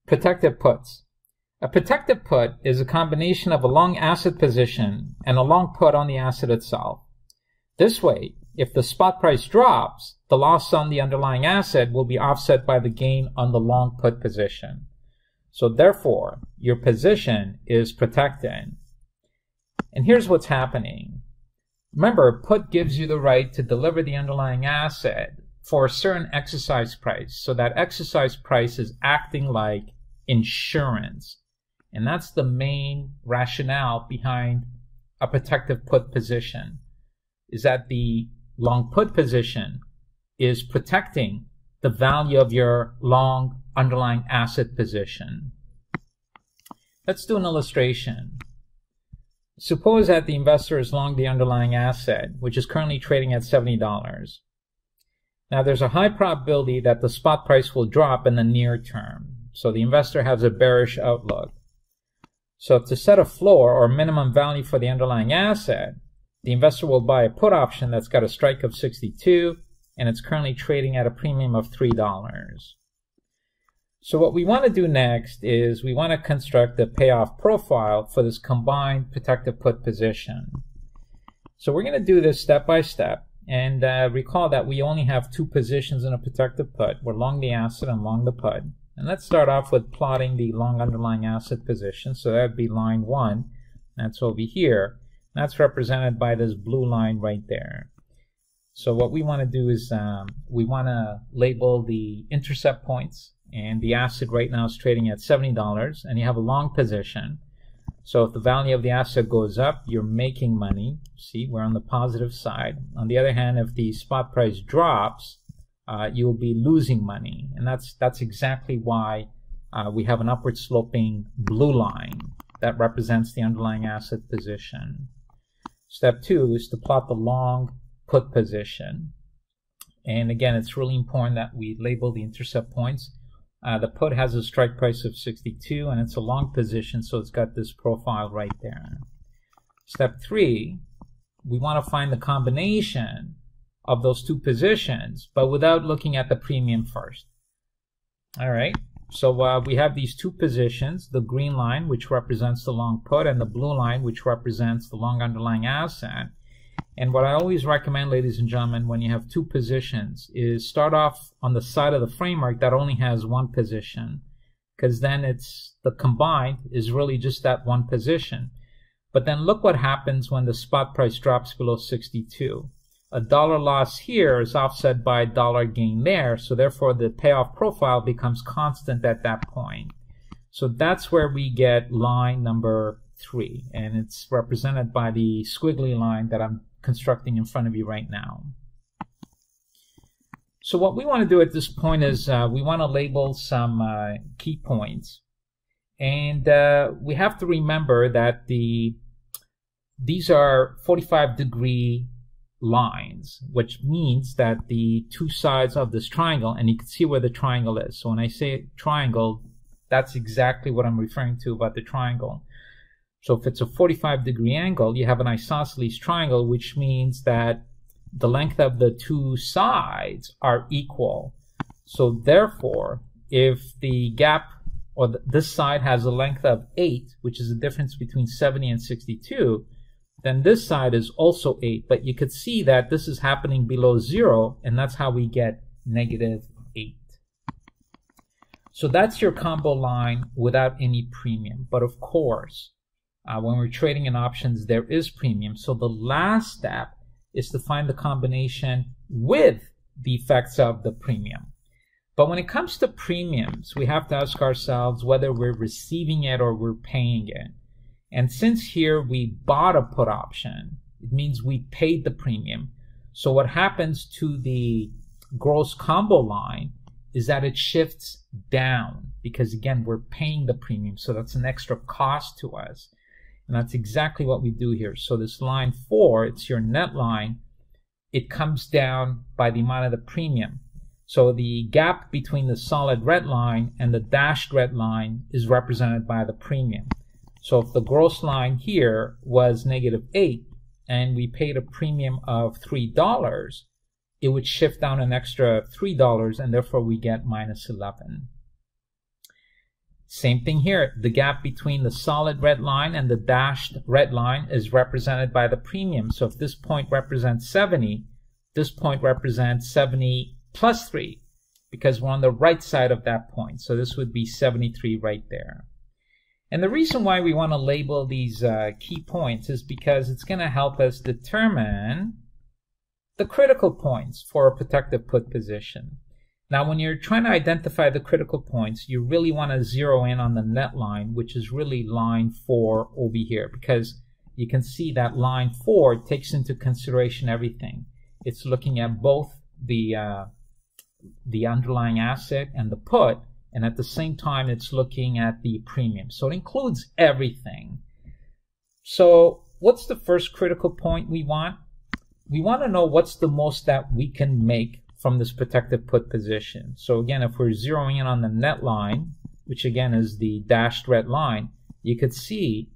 Protective puts. A protective put is a combination of a long asset position and a long put on the asset itself. This way, if the spot price drops, the loss on the underlying asset will be offset by the gain on the long put position. So therefore, your position is protected. And here's what's happening. Remember, a put gives you the right to deliver the underlying asset for a certain exercise price. So that exercise price is acting like insurance. And that's the main rationale behind a protective put position, is that the long put position is protecting the value of your long underlying asset position. Let's do an illustration. Suppose that the investor is long the underlying asset, which is currently trading at $70. Now there's a high probability that the spot price will drop in the near term. So the investor has a bearish outlook. So to set a floor or minimum value for the underlying asset, the investor will buy a put option that's got a strike of 62 and it's currently trading at a premium of $3. So what we want to do next is we want to construct a payoff profile for this combined protective put position. So we're going to do this step by step, and recall that we only have two positions in a protective put. We're long the asset and long the put. And let's start off with plotting the long underlying asset position. So that would be line 1. That's over here. That's represented by this blue line right there. So what we want to do is we want to label the intercept points. And the asset right now is trading at $70, and you have a long position. So if the value of the asset goes up, you're making money. See, we're on the positive side. On the other hand, if the spot price drops, you'll be losing money. And that's exactly why we have an upward sloping blue line that represents the underlying asset position. Step 2 is to plot the long put position. And again, it's really important that we label the intercept points. The put has a strike price of 62 and it's a long position, so it's got this profile right there. Step 3, we want to find the combination of those two positions, but without looking at the premium first. All right, so we have these two positions, the green line, which represents the long put, and the blue line, which represents the long underlying asset. And what I always recommend, ladies and gentlemen, when you have two positions is start off on the side of the framework that only has one position, because then the combined is really just that one position. But then look what happens when the spot price drops below 62. A dollar loss here is offset by a dollar gain there, so therefore the payoff profile becomes constant at that point. So that's where we get line number 3, and it's represented by the squiggly line that I'm constructing in front of you right now. So what we want to do at this point is we want to label some key points, and we have to remember that these are 45-degree lines, which means that the two sides of this triangle, and you can see where the triangle is. So when I say triangle, that's exactly what I'm referring to about the triangle. So if it's a 45-degree angle, you have an isosceles triangle, which means that the length of the two sides are equal. So therefore, if the gap or this side has a length of 8, which is the difference between 70 and 62, then this side is also 8. But you could see that this is happening below 0, and that's how we get -8. So that's your combo line without any premium. But of course, when we're trading in options, there is premium. So the last step is to find the combination with the effects of the premium. But when it comes to premiums, we have to ask ourselves whether we're receiving it or we're paying it. And since here we bought a put option, it means we paid the premium. So what happens to the gross combo line is that it shifts down because, again, we're paying the premium. So that's an extra cost to us. And that's exactly what we do here. So this line 4, it's your net line. It comes down by the amount of the premium. So the gap between the solid red line and the dashed red line is represented by the premium. So if the gross line here was -8 and we paid a premium of $3, it would shift down an extra $3 and therefore we get -11. Same thing here. The gap between the solid red line and the dashed red line is represented by the premium. So if this point represents 70, this point represents 70 plus 3 because we're on the right side of that point. So this would be 73 right there. And the reason why we want to label these key points is because it's going to help us determine the critical points for a protective put position. Now, when you're trying to identify the critical points, you really want to zero in on the net line, which is really line 4 over here, because you can see that line 4 takes into consideration everything. It's looking at both the underlying asset and the put, and at the same time, it's looking at the premium. So it includes everything. So what's the first critical point we want? We want to know what's the most that we can make from this protective put position. So again, if we're zeroing in on the net line, which again is the dashed red line, you could see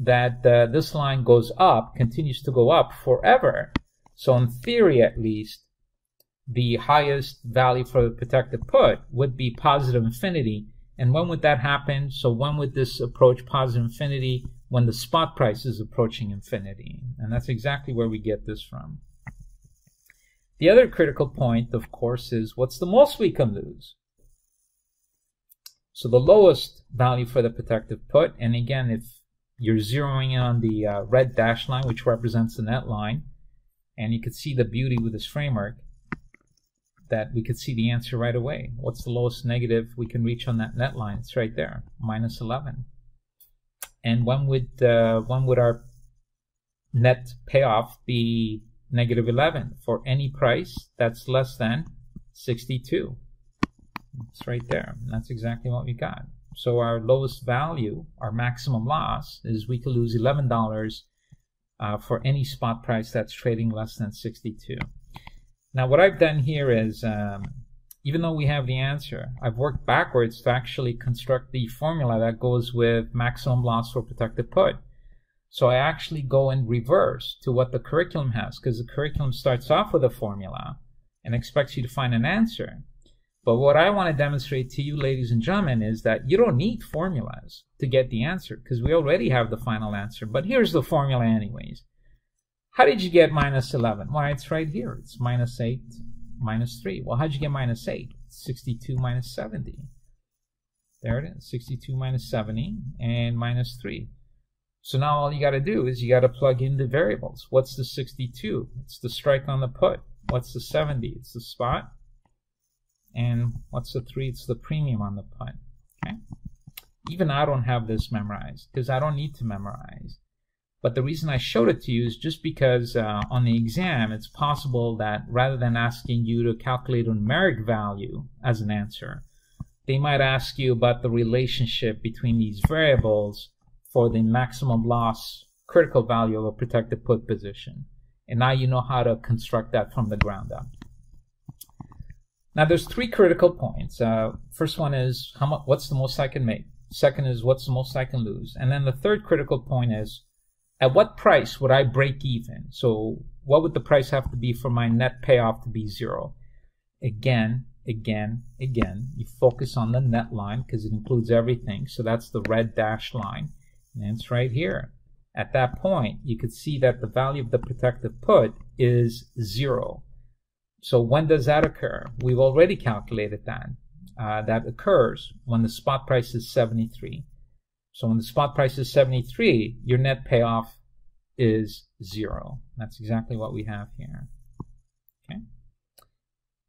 that this line goes up, continues to go up forever. So in theory, at least, the highest value for the protective put would be positive infinity. And when would that happen? So when would this approach positive infinity? When the spot price is approaching infinity. And that's exactly where we get this from. The other critical point, of course, is what's the most we can lose? So the lowest value for the protective put, and again, if you're zeroing in on the red dashed line, which represents the net line, and you could see the beauty with this framework, that we could see the answer right away. What's the lowest negative we can reach on that net line? It's right there, minus 11. And when would our net payoff be negative 11 for any price that's less than 62? It's right there. And that's exactly what we got. So our lowest value, our maximum loss, is we could lose $11 for any spot price that's trading less than 62. Now what I've done here is, even though we have the answer, I've worked backwards to actually construct the formula that goes with maximum loss for protective put. So I actually go in reverse to what the curriculum has, because the curriculum starts off with a formula and expects you to find an answer. But what I want to demonstrate to you, ladies and gentlemen, is that you don't need formulas to get the answer, because we already have the final answer. But here's the formula anyways. How did you get minus 11? Why, it's right here. It's minus 8, minus 3. Well, how'd you get minus 8? 62 minus 70. There it is, 62 minus 70 and minus 3. So now all you got to do is you got to plug in the variables. What's the 62? It's the strike on the put. What's the 70? It's the spot. And what's the 3? It's the premium on the put. Okay. Even I don't have this memorized because I don't need to memorize. But the reason I showed it to you is just because on the exam, it's possible that rather than asking you to calculate a numeric value as an answer, they might ask you about the relationship between these variables for the maximum loss critical value of a protected put position. And now you know how to construct that from the ground up. Now there's 3 critical points. First one is what's the most I can make? Second is what's the most I can lose? And then the third critical point is at what price would I break even? So what would the price have to be for my net payoff to be 0? Again, you focus on the net line because it includes everything. So that's the red dashed line. And it's right here. At that point, you could see that the value of the protective put is 0. So when does that occur? We've already calculated that. That occurs when the spot price is 73. So when the spot price is 73, your net payoff is 0. That's exactly what we have here. Okay.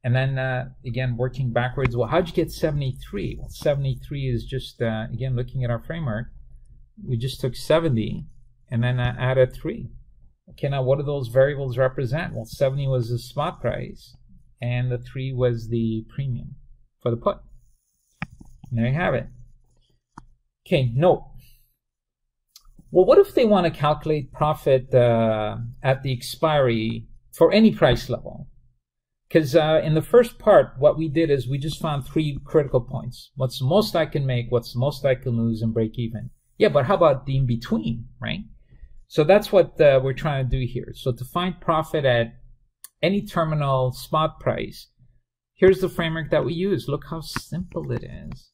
And then, again, working backwards, well, how'd you get 73? Well, 73 is just, again, looking at our framework, we just took 70 and then added 3. Okay, now what do those variables represent? Well, 70 was the spot price, and the 3 was the premium for the put. And there you have it. Okay, note. Well, what if they want to calculate profit at the expiry for any price level? Because in the first part, what we did is we just found 3 critical points. What's the most I can make, what's the most I can lose, and break even. Yeah, but how about the in-between, right? So that's what we're trying to do here. So to find profit at any terminal spot price, here's the framework that we use. Look how simple it is.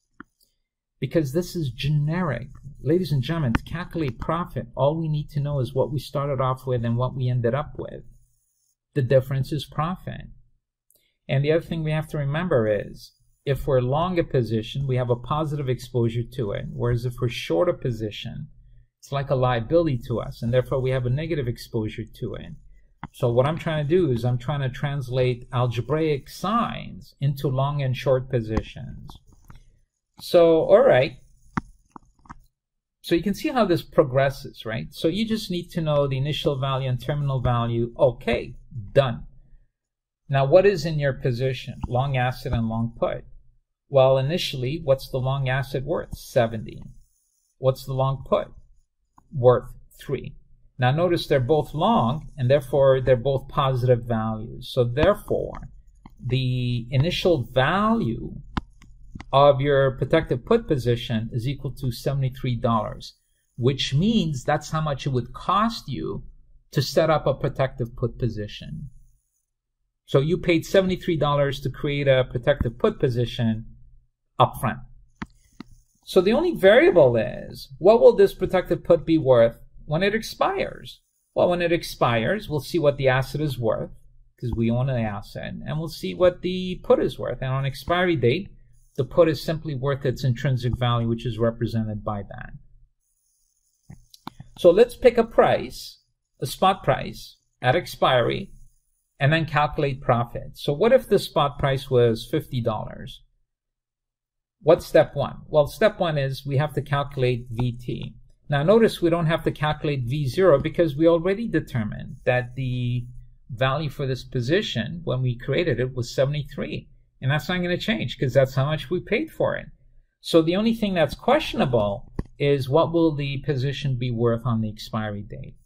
because this is generic. Ladies and gentlemen, to calculate profit, all we need to know is what we started off with and what we ended up with. The difference is profit. And the other thing we have to remember is, if we're long a position, we have a positive exposure to it, whereas if we're short a position, it's like a liability to us, and therefore we have a negative exposure to it. So what I'm trying to do is I'm trying to translate algebraic signs into long and short positions. So, all right. So you can see how this progresses, right? So you just need to know the initial value and terminal value. Okay, done. Now, what is in your position? Long asset and long put. Well, initially, what's the long asset worth? 70. What's the long put? Worth 3. Now, notice they're both long, and therefore they're both positive values. So therefore, the initial value of your protective put position is equal to $73, which means that's how much it would cost you to set up a protective put position. So you paid $73 to create a protective put position upfront. So the only variable is, what will this protective put be worth when it expires? Well, when it expires, we'll see what the asset is worth, because we own an asset, and we'll see what the put is worth. And on expiry date, the put is simply worth its intrinsic value, which is represented by that. So let's pick a price, a spot price, at expiry, and then calculate profit. So what if the spot price was $50? What's step one? Well, step one is we have to calculate VT. Now notice we don't have to calculate V0 because we already determined that the value for this position when we created it was 73. And that's not going to change because that's how much we paid for it. So the only thing that's questionable is what will the position be worth on the expiry date.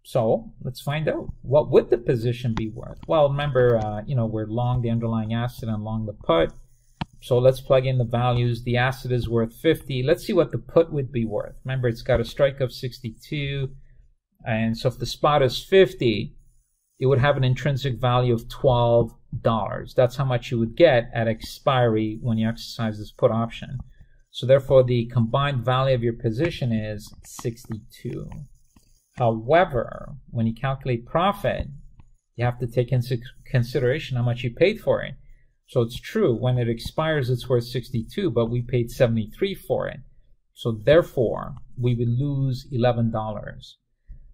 So let's find out. What would the position be worth? Well, remember, we're long the underlying asset and long the put. So let's plug in the values. The asset is worth 50. Let's see what the put would be worth. Remember, it's got a strike of 62. And so if the spot is 50, it would have an intrinsic value of $12. That's how much you would get at expiry when you exercise this put option. So therefore, the combined value of your position is 62. However, when you calculate profit, you have to take into consideration how much you paid for it. So it's true, when it expires, it's worth 62, but we paid 73 for it. So therefore, we would lose $11.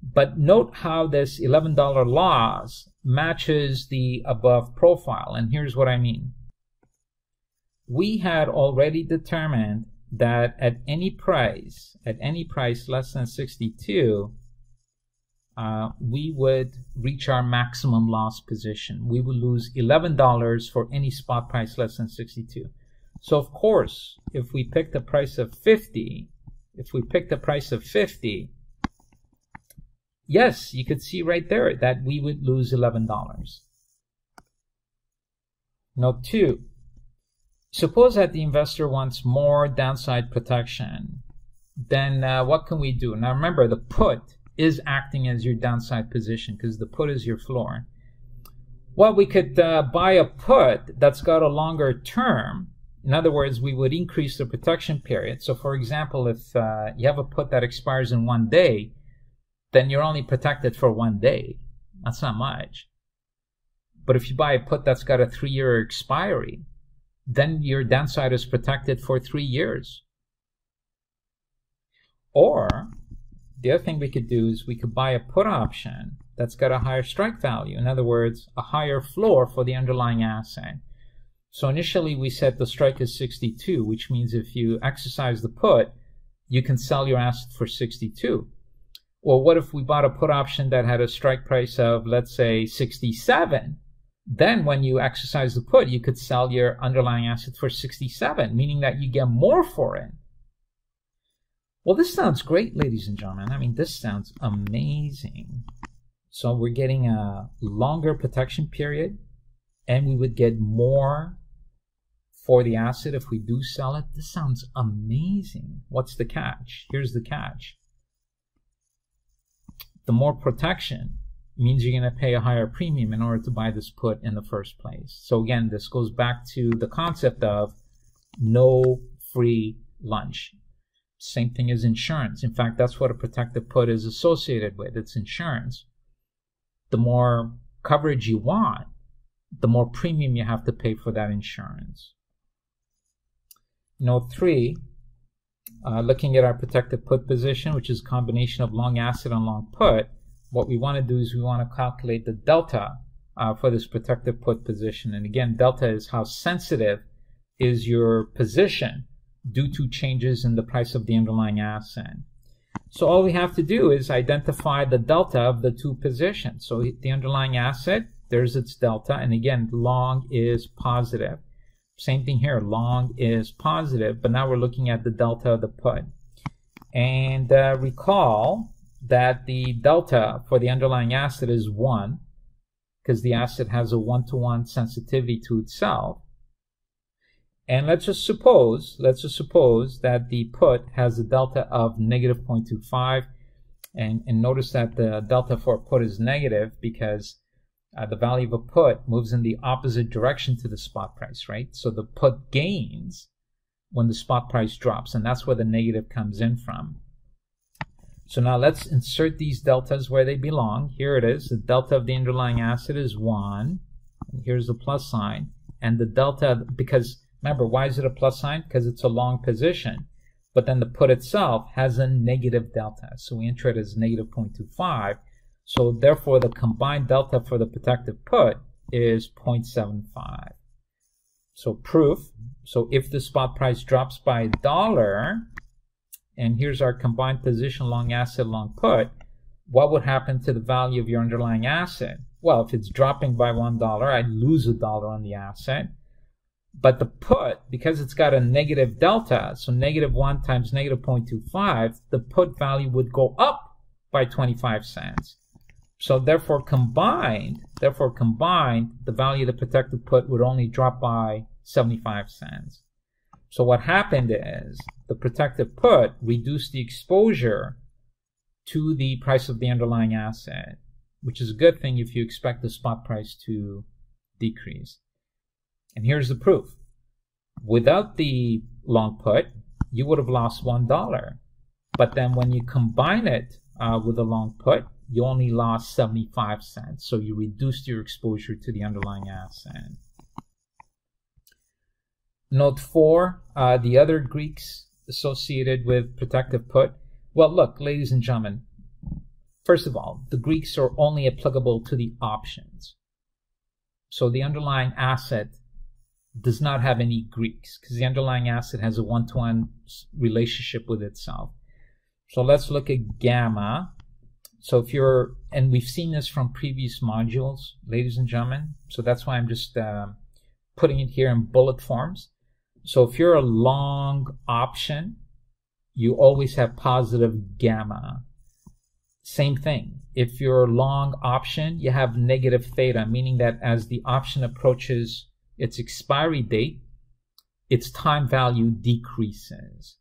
But note how this $11 loss matches the above profile. And here's what I mean. We had already determined that at any price less than 62, we would reach our maximum loss position. We would lose $11 for any spot price less than 62. So of course, if we pick the price of 50, yes, you could see right there that we would lose $11. Note 2. Suppose that the investor wants more downside protection. Then what can we do? Now remember, the put is acting as your downside position because the put is your floor. Well, we could buy a put that's got a longer term. In other words, we would increase the protection period. So for example, if you have a put that expires in 1 day, then you're only protected for 1 day. That's not much. But if you buy a put that's got a 3-year expiry, then your downside is protected for 3 years. Or the other thing we could do is we could buy a put option that's got a higher strike value. In other words, a higher floor for the underlying asset. So initially we said the strike is 62, which means if you exercise the put, you can sell your asset for 62. Well, what if we bought a put option that had a strike price of, let's say, 67? Then when you exercise the put, you could sell your underlying asset for 67, meaning that you get more for it. Well, this sounds great, ladies and gentlemen. I mean, this sounds amazing. So we're getting a longer protection period, and we would get more for the asset if we do sell it. This sounds amazing. What's the catch? Here's the catch. The more protection means you're going to pay a higher premium in order to buy this put in the first place. So again, this goes back to the concept of no free lunch. Same thing as insurance. In fact, that's what a protective put is associated with. It's insurance. The more coverage you want, the more premium you have to pay for that insurance. Note 3, looking at our protective put position, which is a combination of long asset and long put, what we want to do is we want to calculate the delta for this protective put position. And again, delta is how sensitive is your position due to changes in the price of the underlying asset. So all we have to do is identify the delta of the two positions. So the underlying asset, there's its delta, and again, long is positive. Same thing here, long is positive, but now we're looking at the delta of the put. And recall that the delta for the underlying asset is 1, because the asset has a 1-to-1 sensitivity to itself. And let's just suppose that the put has a delta of negative 0.25, and notice that the delta for a put is negative because the value of a put moves in the opposite direction to the spot price, right? So the put gains when the spot price drops, and that's where the negative comes in from. So now let's insert these deltas where they belong. Here it is. The delta of the underlying asset is 1. And here's the plus sign. And the delta, because remember, why is it a plus sign? Because it's a long position. But then the put itself has a negative delta. So we enter it as negative 0.25. So therefore, the combined delta for the protective put is 0.75. So proof. So if the spot price drops by $1, and here's our combined position, long asset, long put, what would happen to the value of your underlying asset? Well, if it's dropping by $1, I'd lose $1 on the asset. But the put, because it's got a negative delta, so negative 1 times negative 0.25, the put value would go up by 25 cents. So therefore combined, the value of the protected put would only drop by 75 cents. So what happened is the protected put reduced the exposure to the price of the underlying asset, which is a good thing if you expect the spot price to decrease. And here's the proof. Without the long put, you would have lost $1. But then when you combine it with the long put, you only lost 75 cents. So you reduced your exposure to the underlying asset. Note 4, the other Greeks associated with protective put. Well, look, ladies and gentlemen, first of all, the Greeks are only applicable to the options. So the underlying asset does not have any Greeks because the underlying asset has a 1-to-1 relationship with itself. So let's look at gamma. So if you're, and we've seen this from previous modules, ladies and gentlemen, so that's why I'm just putting it here in bullet forms. So if you're a long option, you always have positive gamma. Same thing. If you're a long option, you have negative theta, meaning that as the option approaches its expiry date, its time value decreases.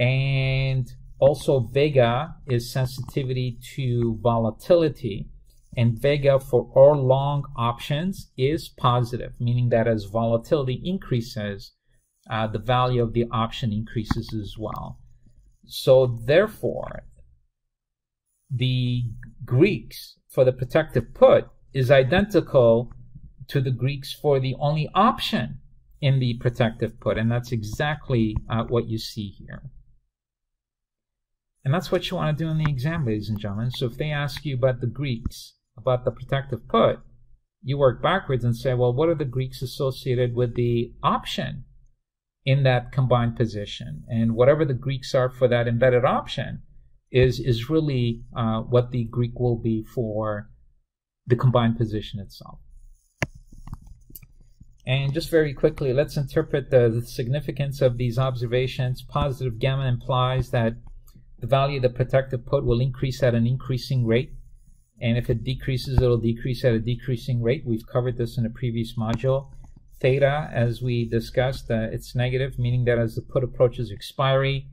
And also vega is sensitivity to volatility. And vega for all long options is positive, meaning that as volatility increases, the value of the option increases as well. So therefore, the Greeks for the protective put is identical to the Greeks for the only option in the protective put. And that's exactly what you see here. And that's what you want to do in the exam, ladies and gentlemen. So if they ask you about the Greeks, about the protective put, you work backwards and say, well, what are the Greeks associated with the option in that combined position? And whatever the Greeks are for that embedded option is really what the Greek will be for the combined position itself. And just very quickly, let's interpret the significance of these observations. Positive gamma implies that the value of the protective put will increase at an increasing rate. And if it decreases, it'll decrease at a decreasing rate. We've covered this in a previous module. Theta, as we discussed, it's negative, meaning that as the put approaches expiry,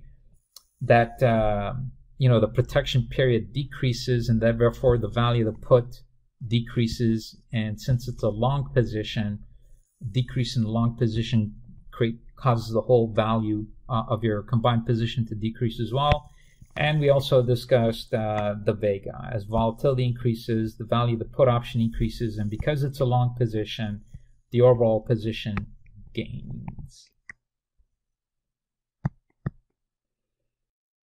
that the protection period decreases, and that therefore the value of the put decreases. And since it's a long position, decrease in the long position causes the whole value of your combined position to decrease as well. And we also discussed the vega. As volatility increases, the value of the put option increases, and because it's a long position, the overall position gains.